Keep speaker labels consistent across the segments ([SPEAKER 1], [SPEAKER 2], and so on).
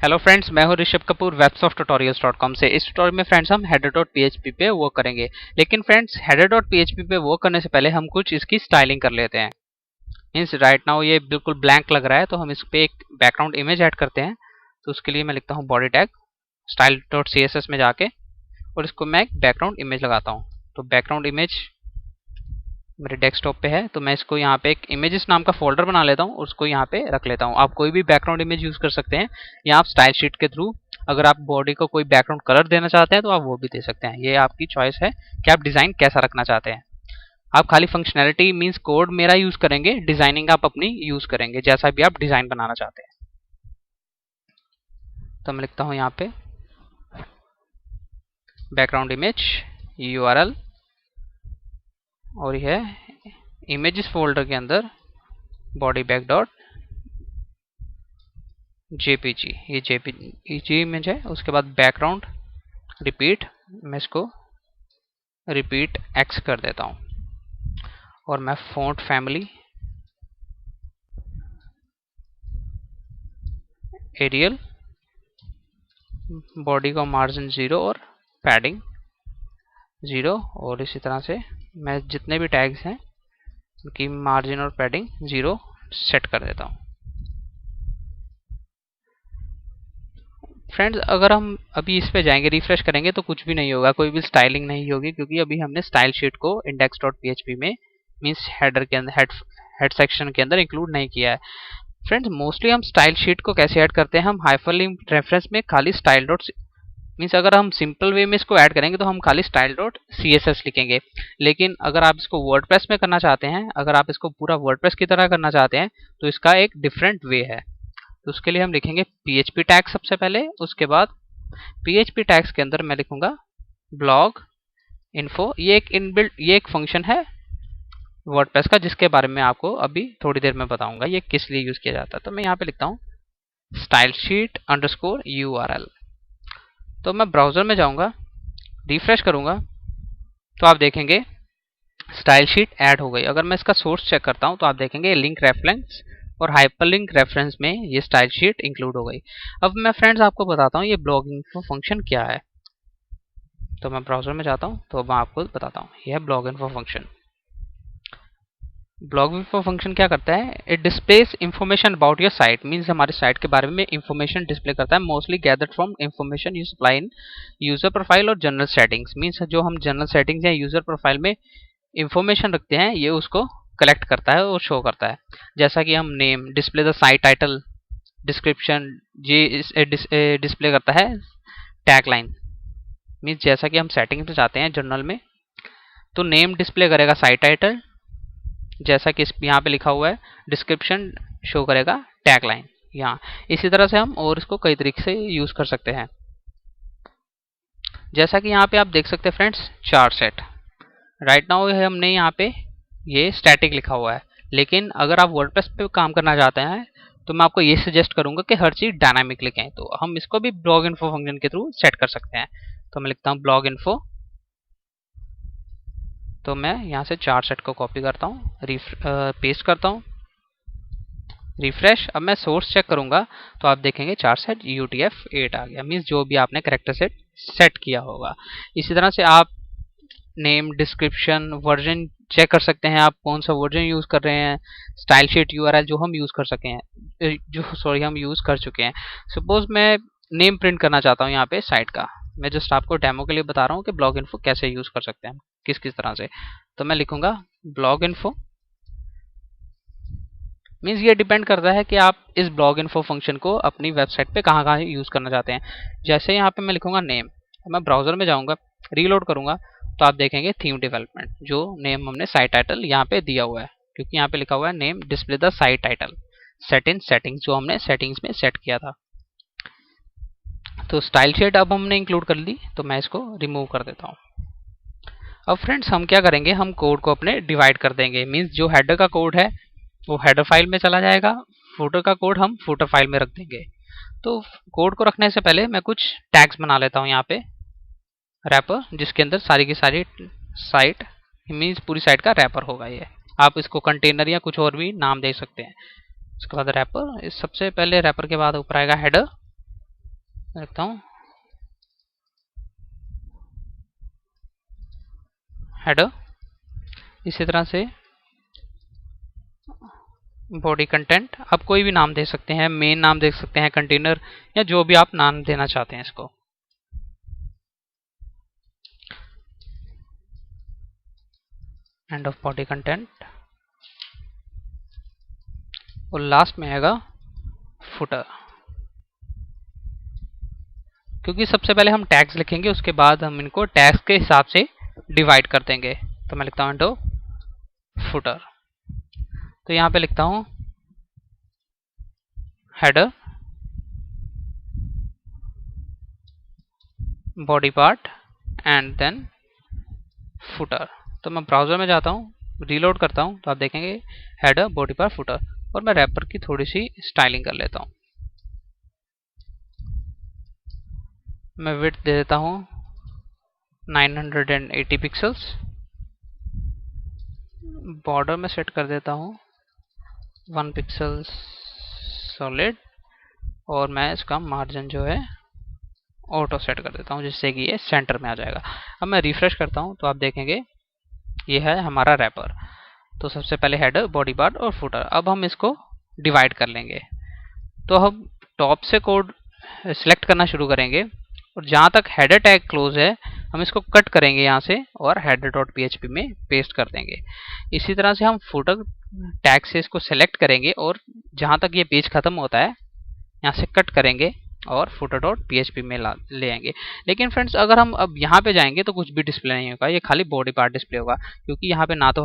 [SPEAKER 1] Hello friends, मैं हूं Rishabh Kapoor websofttutorials.com से। इस ट्यूटोरियल में फ्रेंड्स हम header.php पे वर्क करेंगे। लेकिन फ्रेंड्स header.php पे वर्क करने से पहले हम कुछ इसकी स्टाइलिंग कर लेते हैं। मीन्स राइट नाउ ये बिल्कुल ब्लैंक लग रहा है, तो हम इस पे एक बैकग्राउंड इमेज ऐड करते हैं। तो उसके लिए मैं लिखता हूँ बॉडी टैग style.css में जाके और इसको मैं एक बैकग्राउंड इमेज लगाता हूँ। तो बैकग्राउंड इमेज मेरे डेस्कटॉप पे है, तो मैं इसको यहाँ पे एक इमेजेस नाम का फोल्डर बना लेता हूँ और उसको यहाँ पे रख लेता हूँ। आप कोई भी बैकग्राउंड इमेज यूज कर सकते हैं या आप स्टाइल शीट के थ्रू अगर आप बॉडी को कोई बैकग्राउंड कलर देना चाहते हैं तो आप वो भी दे सकते हैं। ये आपकी चॉइस है कि आप डिजाइन कैसा रखना चाहते हैं। आप खाली फंक्शनैलिटी मीन्स कोड मेरा यूज करेंगे, डिजाइनिंग आप अपनी यूज करेंगे जैसा भी आप डिजाइन बनाना चाहते हैं। तो मैं लिखता हूँ यहाँ पे बैकग्राउंड इमेज URL और यह इमेजेस फोल्डर के अंदर बॉडी बैक डॉट JPG, ये JPG इमेज है। उसके बाद बैकग्राउंड रिपीट, मैं इसको रिपीट X कर देता हूँ और मैं फॉन्ट फैमिली एरियल, बॉडी का मार्जिन 0 और पैडिंग 0 और इसी तरह से मैं जितने भी टैग्स हैं उनकी मार्जिन और पैडिंग 0 सेट कर देता हूँ। फ्रेंड्स अगर हम अभी इस पे जाएंगे रिफ्रेश करेंगे तो कुछ भी नहीं होगा, कोई भी स्टाइलिंग नहीं होगी, क्योंकि अभी हमने स्टाइल शीट को index.php में मींस हेडर के अंदर हेड सेक्शन के अंदर इंक्लूड नहीं किया है। फ्रेंड्स मोस्टली हम स्टाइल शीट को कैसे ऐड करते हैं, हम हाइपरलिंक रेफरेंस में खाली स्टाइल डॉट मीन्स अगर हम सिंपल वे में इसको ऐड करेंगे तो हम खाली स्टाइल डॉट CSS लिखेंगे। लेकिन अगर आप इसको वर्डप्रेस में करना चाहते हैं, अगर आप इसको पूरा वर्डप्रेस की तरह करना चाहते हैं तो इसका एक डिफरेंट वे है। तो उसके लिए हम लिखेंगे PHP टैग सबसे पहले। उसके बाद PHP टैग्स के अंदर मैं लिखूंगा ब्लॉग इन्फो। ये एक फंक्शन है वर्डप्रेस का जिसके बारे में आपको अभी थोड़ी देर में बताऊंगा ये किस लिए यूज किया जाता है। तो मैं यहाँ पे लिखता हूँ stylesheet_URL। तो मैं ब्राउजर में जाऊंगा, रिफ्रेश करूंगा तो आप देखेंगे स्टाइल शीट ऐड हो गई। अगर मैं इसका सोर्स चेक करता हूं तो आप देखेंगे लिंक रेफरेंस और हाइपरलिंक रेफरेंस में ये स्टाइल शीट इंक्लूड हो गई। अब मैं फ्रेंड्स आपको बताता हूं ये ब्लॉग इन्फो फंक्शन क्या है। तो मैं ब्राउजर में जाता हूं तो मैं आपको बताता हूं यह blog info function. Blog info function क्या करता है, it displace information about your site. Means हमारे साइट के बारे में इंफॉर्मेशन डिस्प्ले करता है, mostly gathered from information you supply in user profile और जनरल सेटिंग्स। मीन्स जो हम जनरल सेटिंग्स या यूजर प्रोफाइल में इंफॉर्मेशन रखते हैं ये उसको कलेक्ट करता है और शो करता है। जैसा कि हम name display the site title description, ये डिस्प्ले करता है टैग लाइन। मीन्स जैसा कि हम सेटिंग्स में जाते हैं जनरल में तो नेम डिस्प्ले करेगा साइट टाइटल, जैसा कि यहाँ पे लिखा हुआ है डिस्क्रिप्शन शो करेगा टैग लाइन। यहाँ इसी तरह से हम और इसको कई तरीके से यूज कर सकते हैं। जैसा कि यहाँ पे आप देख सकते हैं फ्रेंड्स चार सेट राइट नाउ है, हमने यहाँ पे ये स्टैटिक लिखा हुआ है। लेकिन अगर आप वर्डप्रेस पे काम करना चाहते हैं तो मैं आपको ये सजेस्ट करूंगा कि हर चीज डायनामिक लिखें। तो हम इसको भी ब्लॉग इन्फो फंक्शन के थ्रू सेट कर सकते हैं। तो मैं लिखता हूँ ब्लॉग इन्फो। तो मैं यहाँ से चार सेट को कॉपी करता हूँ, पेस्ट करता हूँ, रिफ्रेश। अब मैं सोर्स चेक करूंगा तो आप देखेंगे चार सेट UTF-8 आ गया। मीन्स जो भी आपने करेक्टर सेट किया होगा। इसी तरह से आप नेम डिस्क्रिप्शन वर्जन चेक कर सकते हैं, आप कौन सा वर्जन यूज कर रहे हैं। स्टाइल शीट URL जो हम यूज कर सके हैं, हम यूज कर चुके हैं। सपोज मैं नेम प्रिंट करना चाहता हूँ यहाँ पे साइट का, मैं जस्ट आपको डेमो के लिए बता रहा हूँ कि ब्लॉग इन्फो कैसे यूज कर सकते हैं किस किस तरह से। तो मैं लिखूंगा ब्लॉग इन्फो। मीन्स ये डिपेंड करता है कि आप इस ब्लॉग इन्फो फंक्शन को अपनी वेबसाइट पे कहाँ कहाँ यूज करना चाहते हैं। जैसे यहाँ पे मैं लिखूंगा नेम, मैं ब्राउजर में जाऊंगा, रीलोड करूंगा तो आप देखेंगे थीम डेवलपमेंट, जो नेम हमने साइट टाइटल यहाँ पे दिया हुआ है, क्योंकि यहाँ पे लिखा हुआ है name display the site title set in settings, जो हमने सेटिंग्स में सेट किया था। तो स्टाइल शीट अब हमने इंक्लूड कर ली, तो मैं इसको रिमूव कर देता हूँ। अब फ्रेंड्स हम क्या करेंगे, हम कोड को अपने डिवाइड कर देंगे। मीन्स जो हेडर का कोड है वो हेडर फाइल में चला जाएगा, फुटर का कोड हम फुटर फाइल में रख देंगे। तो कोड को रखने से पहले मैं कुछ टैग्स बना लेता हूँ यहाँ पे रैपर, जिसके अंदर सारी की सारी साइट मीन्स पूरी साइट का रैपर होगा। ये आप इसको कंटेनर या कुछ और भी नाम दे सकते हैं। उसके बाद रैपर, इस सबसे पहले रैपर के बाद ऊपर आएगा हेडर, लिखता हूँ हेडर। इसी तरह से बॉडी कंटेंट आप कोई भी नाम दे सकते हैं, मेन नाम दे सकते हैं, कंटेनर, या जो भी आप नाम देना चाहते हैं इसको। End of body content. और लास्ट में आएगा फुटर, क्योंकि सबसे पहले हम टैग्स लिखेंगे, उसके बाद हम इनको टैग्स के हिसाब से डिवाइड कर देंगे। तो मैं लिखता हूँ एंड ऑफ फुटर। तो यहाँ पे लिखता हूँ header, body part and then footer. तो मैं ब्राउजर में जाता हूँ, रीलोड करता हूँ, तो आप देखेंगे हेडर, बॉडी पार्ट, फुटर। और मैं रैपर की थोड़ी सी स्टाइलिंग कर लेता हूँ। मैं विड्थ दे देता हूँ 980 पिक्सल्स। बॉर्डर में सेट कर देता हूँ 1 पिक्सल सॉलिड। और मैं इसका मार्जिन जो है ऑटो सेट कर देता हूँ, जिससे कि ये सेंटर में आ जाएगा। अब मैं रिफ्रेश करता हूँ तो आप देखेंगे ये है हमारा रैपर। तो सबसे पहले हेडर, बॉडी पार्ट और फुटर। अब हम इसको डिवाइड कर लेंगे। तो हम टॉप से कोड सिलेक्ट करना शुरू करेंगे, और जहाँ तक हेडर टैग क्लोज है हम इसको कट करेंगे यहाँ से और header.php में पेस्ट कर देंगे। इसी तरह से हम फुटर टैग से इसको सेलेक्ट करेंगे और जहाँ तक ये पेज खत्म होता है यहाँ से कट करेंगे और footer.php में ले आएंगे। लेकिन फ्रेंड्स अगर हम अब यहाँ पे जाएंगे तो कुछ भी डिस्प्ले नहीं होगा, ये खाली बॉडी पार्ट डिस्प्ले होगा, क्योंकि यहाँ पे ना तो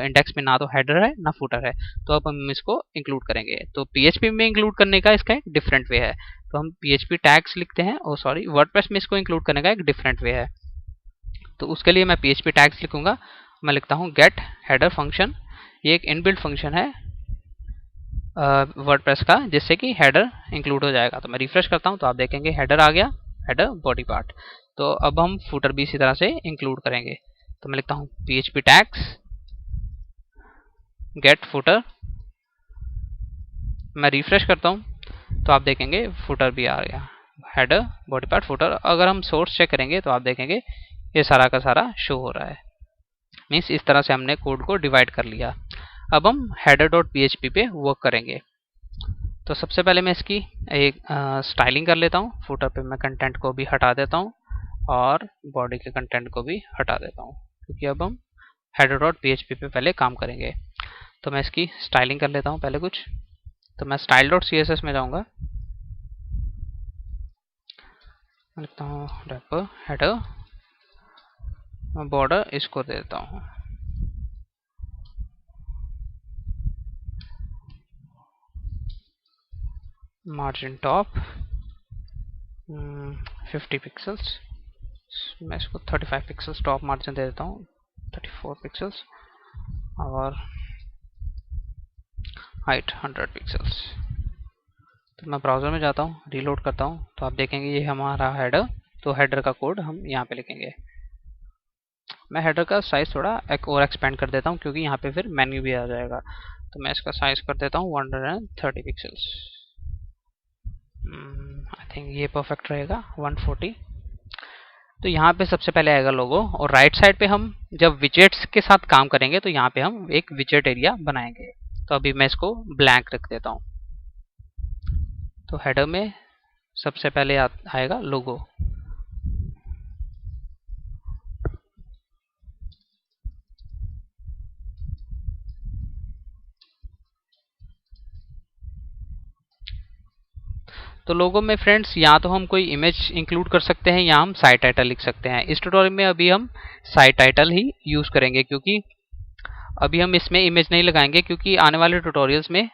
[SPEAKER 1] इंडेक्स में ना तो हेडर है ना फुटर है। तो अब हम इसको इंक्लूड करेंगे। तो PHP में इंक्लूड करने का इसका एक डिफरेंट वे है। तो हम PHP टैग्स लिखते हैं, और सॉरी वर्डप्रेस में इसको इंक्लूड करने का एक डिफरेंट वे है। तो उसके लिए मैं PHP टैग्स लिखूंगा। मैं लिखता हूँ गेट हेडर फंक्शन। ये एक इनबिल्ट फंक्शन है वर्डप्रेस का, जिससे कि हेडर इंक्लूड हो जाएगा। तो मैं रिफ्रेश करता हूँ तो आप देखेंगे हेडर आ गया, हेडर, बॉडी पार्ट। तो अब हम फुटर भी इसी तरह से इंक्लूड करेंगे। तो मैं लिखता हूँ PHP टैग्स गेट फुटर। मैं रिफ्रेश करता हूँ तो आप देखेंगे फुटर भी आ गया, हेडर, बॉडी पार्ट, फुटर। अगर हम सोर्स चेक करेंगे तो आप देखेंगे ये सारा का सारा शो हो रहा है। मीन्स इस तरह से हमने कोड को डिवाइड कर लिया। अब हम header.php पे वर्क करेंगे। तो सबसे पहले मैं इसकी एक स्टाइलिंग कर लेता हूँ। फुटर पे मैं कंटेंट को भी हटा देता हूँ और बॉडी के कंटेंट को भी हटा देता हूँ, क्योंकि अब हम header.php पे पहले काम करेंगे। तो मैं इसकी स्टाइलिंग कर लेता हूँ पहले कुछ। तो मैं style.css में जाऊँगा, लिखता हूँ रैपर, हेडर, बॉर्डर इसको दे देता हूँ मार्जिन टॉप 50 पिक्सल्स। मैं इसको 35 पिक्सल्स टॉप मार्जिन दे देता हूँ, 34 पिक्सल्स, और हाइट 100 पिक्सल्स। तो मैं ब्राउज़र में जाता हूँ, रीलोड करता हूँ, तो आप देखेंगे ये हमारा हेडर। तो हेडर का कोड हम यहाँ पे लिखेंगे। मैं हेडर का साइज थोड़ा एक और एक्सपेंड कर देता हूँ, क्योंकि यहाँ पे फिर मेन्यू भी आ जाएगा। तो मैं इसका साइज कर देता हूँ 130 पिक्सल्स। आई थिंक ये परफेक्ट रहेगा 140। तो यहाँ पे सबसे पहले आएगा लोगो, और राइट साइड पे हम जब विजेट्स के साथ काम करेंगे तो यहाँ पे हम एक विजेट एरिया बनाएंगे। तो अभी मैं इसको ब्लैंक रख देता हूँ। तो हेडर में सबसे पहले आएगा लोगो। तो लोगो में फ्रेंड्स या तो हम कोई इमेज इंक्लूड कर सकते हैं या हम साइट टाइटल लिख सकते हैं। इस ट्यूटोरियल में अभी हम साइट टाइटल ही यूज करेंगे, क्योंकि अभी हम इसमें इमेज नहीं लगाएंगे, क्योंकि आने वाले ट्यूटोरियल्स में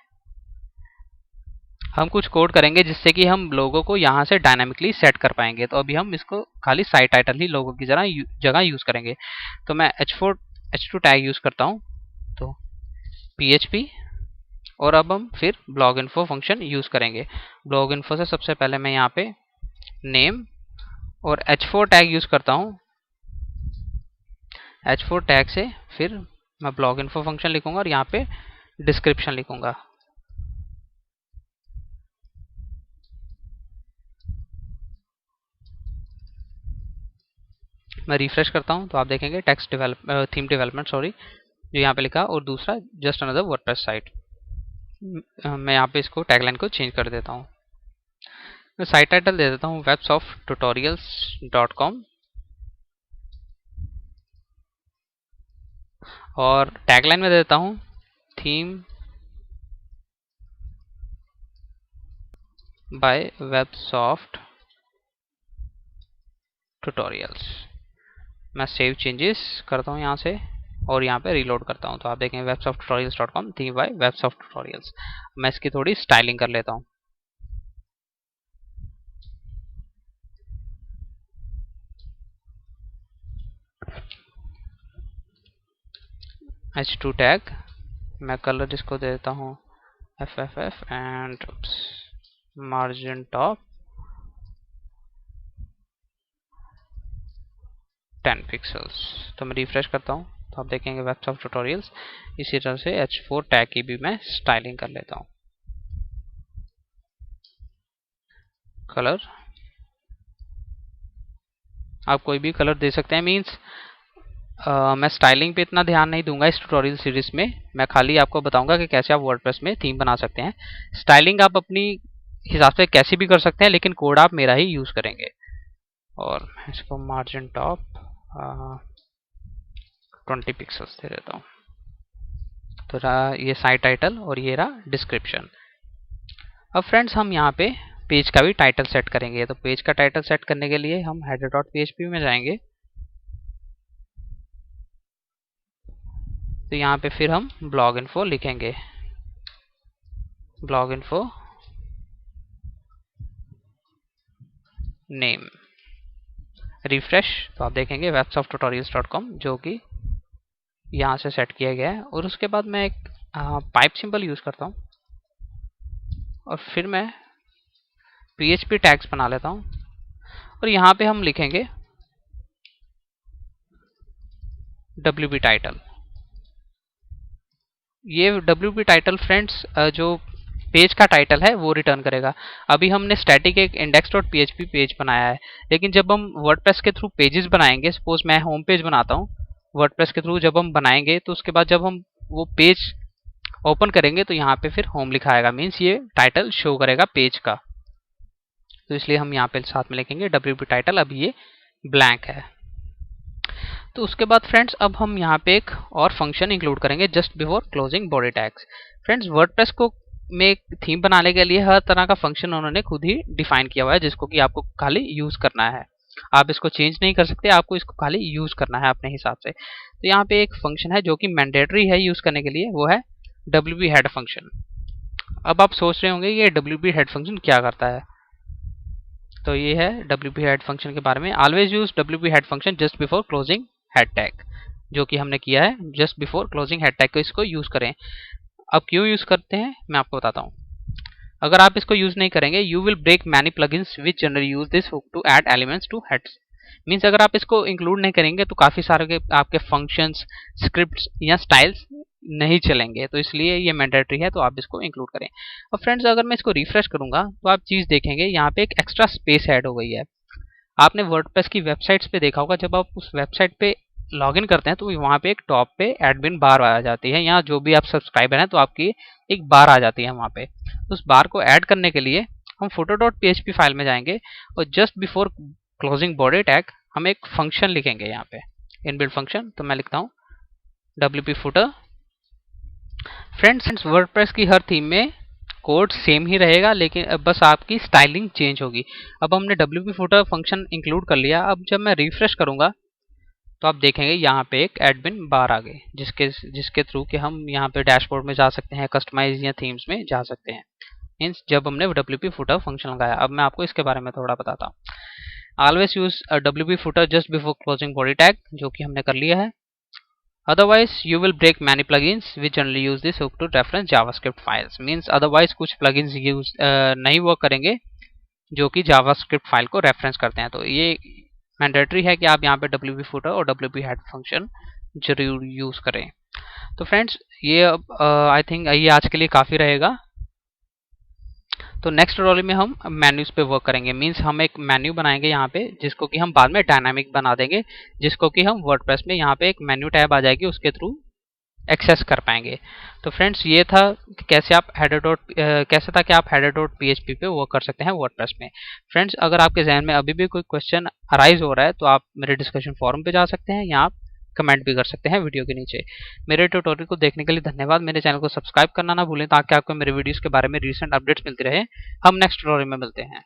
[SPEAKER 1] हम कुछ कोड करेंगे जिससे कि हम लोगों को यहाँ से डायनामिकली सेट कर पाएंगे। तो अभी हम इसको खाली साइट टाइटल ही लोगों की जगह यूज करेंगे। तो मैं h2 टैग यूज करता हूँ, तो PHP, और अब हम फिर ब्लॉग इन्फो फंक्शन यूज करेंगे। ब्लॉग इन्फो से सबसे पहले मैं यहाँ पे नेम और h4 टैग यूज करता हूँ। h4 टैग से फिर मैं ब्लॉग इन्फो फंक्शन लिखूंगा और यहाँ पे डिस्क्रिप्शन लिखूंगा। मैं रिफ्रेश करता हूँ तो आप देखेंगे text develop theme development sorry जो यहाँ पे लिखा, और दूसरा जस्ट अनदर वर्डप्रेस साइट। मैं यहाँ पे इसको टैगलाइन को चेंज कर देता हूँ। मैं साइट टाइटल दे देता हूँ websofttutorials.com और टैगलाइन में दे देता हूँ थीम बाय वेबसॉफ्ट ट्यूटोरियल्स। मैं सेव चेंजेस करता हूँ यहाँ से और यहाँ पे रीलोड करता हूँ तो आप देखेंगे websofttutorials.com थीम बाय वेबसॉफ्ट ट्यूटोरियल्स। मैं इसकी थोड़ी स्टाइलिंग कर लेता हूँ। H2 टैग मैं कलर इसको दे देता हूँ FFF and margin top 10 pixels. तो मैं रिफ्रेश करता हूँ तो आप देखेंगे वेबसॉफ्ट ट्यूटोरियल्स। इसी तरह से H4 टैग की भी मैं स्टाइलिंग कर लेता हूँ। कलर आप कोई भी कलर दे सकते हैं, मीन्स मैं स्टाइलिंग पे इतना ध्यान नहीं दूंगा इस ट्यूटोरियल सीरीज में। मैं खाली आपको बताऊंगा कि कैसे आप वर्डप्रेस में थीम बना सकते हैं। स्टाइलिंग आप अपनी हिसाब से कैसे भी कर सकते हैं, लेकिन कोड आप मेरा ही यूज करेंगे। और इसको मार्जिन टॉप 20 पिक्सल्स दे देता हूँ। तो रहा ये साइट टाइटल और ये रहा डिस्क्रिप्शन। अब फ्रेंड्स हम यहाँ पे पेज का भी टाइटल सेट करेंगे। तो पेज का टाइटल सेट करने के लिए हम header.php में जाएंगे। तो यहाँ पे फिर हम ब्लॉग इन्फो लिखेंगे, ब्लॉग इन्फो नेम। रिफ्रेश तो आप देखेंगे websofttutorials.com जो कि यहाँ से सेट किया गया है। और उसके बाद मैं एक पाइप सिंबल यूज करता हूँ और फिर मैं PHP टैग्स बना लेता हूँ और यहाँ पे हम लिखेंगे WP टाइटल। ये WP टाइटल फ्रेंड्स जो पेज का टाइटल है वो रिटर्न करेगा। अभी हमने स्टैटिक एक index.php पेज बनाया है, लेकिन जब हम वर्डप्रेस के थ्रू पेजेस बनाएंगे, सपोज मैं होम पेज बनाता हूँ वर्डप्रेस के थ्रू, जब हम बनाएंगे तो उसके बाद जब हम वो पेज ओपन करेंगे तो यहाँ पे फिर होम लिखा आएगा, मीन्स ये टाइटल शो करेगा पेज का। तो इसलिए हम यहाँ पे साथ में लिखेंगे WP टाइटल। अभी ये ब्लैंक है। तो उसके बाद फ्रेंड्स अब हम यहाँ पे एक और फंक्शन इंक्लूड करेंगे just before closing body tags. Friends WordPress को में एक थीम बनाने के लिए हर तरह का फंक्शन उन्होंने खुद ही डिफाइन किया हुआ है, जिसको कि आपको खाली यूज करना है। आप इसको चेंज नहीं कर सकते, आपको इसको खाली यूज करना है अपने हिसाब से। तो यहाँ पे एक फंक्शन है जो कि मैंडेटरी है यूज करने के लिए, वो है WP हेड फंक्शन। अब आप सोच रहे होंगे ये WP हेड फंक्शन क्या करता है। तो ये है WP हेड फंक्शन के बारे में। Always use WP head function just before closing head tag, जो कि हमने किया है just before closing head tag को इसको यूज करें। अब क्यों यूज करते हैं मैं आपको बताता हूँ। अगर आप इसको यूज नहीं करेंगे you will break many plugins which generally use this hook to add elements to heads. Means अगर आप इसको इंक्लूड नहीं करेंगे तो काफी सारे आपके फंक्शंस, स्क्रिप्ट्स या स्टाइल्स नहीं चलेंगे। तो इसलिए ये मैंडेटरी है, तो आप इसको इंक्लूड करें। अब फ्रेंड्स अगर मैं इसको रिफ्रेश करूंगा तो आप चीज देखेंगे यहाँ पे एक एक्स्ट्रा स्पेस ऐड हो गई है। आपने वर्डप्रेस की वेबसाइट्स पे देखा होगा, जब आप उस वेबसाइट पे लॉगिन करते हैं तो वहाँ पे एक टॉप पे एडमिन बार आ जाती है। यहाँ जो भी आप सब्सक्राइबर हैं तो आपकी एक बार आ जाती है वहाँ पे। उस बार को ऐड करने के लिए हम footer.php फाइल में जाएंगे और just before closing body tag हम एक फंक्शन लिखेंगे यहाँ पे, इनबिल्ट फंक्शन। तो मैं लिखता हूँ WP footer। फ्रेंड्स वर्डप्रेस की हर थीम में कोड सेम ही रहेगा, लेकिन अब बस आपकी स्टाइलिंग चेंज होगी। अब हमने WP footer फंक्शन इंक्लूड कर लिया। अब जब मैं रिफ्रेश करूंगा तो आप देखेंगे यहाँ पे एक एडमिन बार आ गई, जिसके थ्रू कि हम यहाँ पे डैशबोर्ड में जा सकते हैं, कस्टमाइज या थीम्स में जा सकते हैं। मीन्स जब हमने WP footer फंक्शन लगाया। अब मैं आपको इसके बारे में थोड़ा बताता हूँ। Always use WP footer just before closing body tag, जो कि हमने कर लिया है। Otherwise, you will break many plugins which generally use this hook to reference JavaScript files. Means otherwise कुछ plugins यूज नहीं वर्क करेंगे जो कि JavaScript फाइल को रेफरेंस करते हैं। तो ये मैंडेटरी है कि आप यहाँ पे WP footer और WP head फंक्शन जरूर यूज करें। तो फ्रेंड्स ये आई थिंक ये आज के लिए काफ़ी रहेगा। तो नेक्स्ट ट्यूटोरियल में हम मेन्यूज पे वर्क करेंगे। मींस हम एक मेन्यू बनाएंगे यहाँ पे, जिसको कि हम बाद में डायनामिक बना देंगे, जिसको कि हम वर्डप्रेस में यहाँ पे एक मेन्यू टैब आ जाएगी, उसके थ्रू एक्सेस कर पाएंगे। तो फ्रेंड्स ये था कि कैसे आप हेडर डॉट पीएचपी पे वर्क कर सकते हैं वर्डप्रेस में। फ्रेंड्स अगर आपके जहन में अभी भी कोई क्वेश्चन अराइज हो रहा है तो आप मेरे डिस्कशन फोरम पे जा सकते हैं, या आप कमेंट भी कर सकते हैं वीडियो के नीचे। मेरे ट्यूटोरियल को देखने के लिए धन्यवाद। मेरे चैनल को सब्सक्राइब करना ना भूलें ताकि आपको मेरे वीडियोस के बारे में रीसेंट अपडेट्स मिलती रहे। हम नेक्स्ट ट्यूटोरियल में मिलते हैं।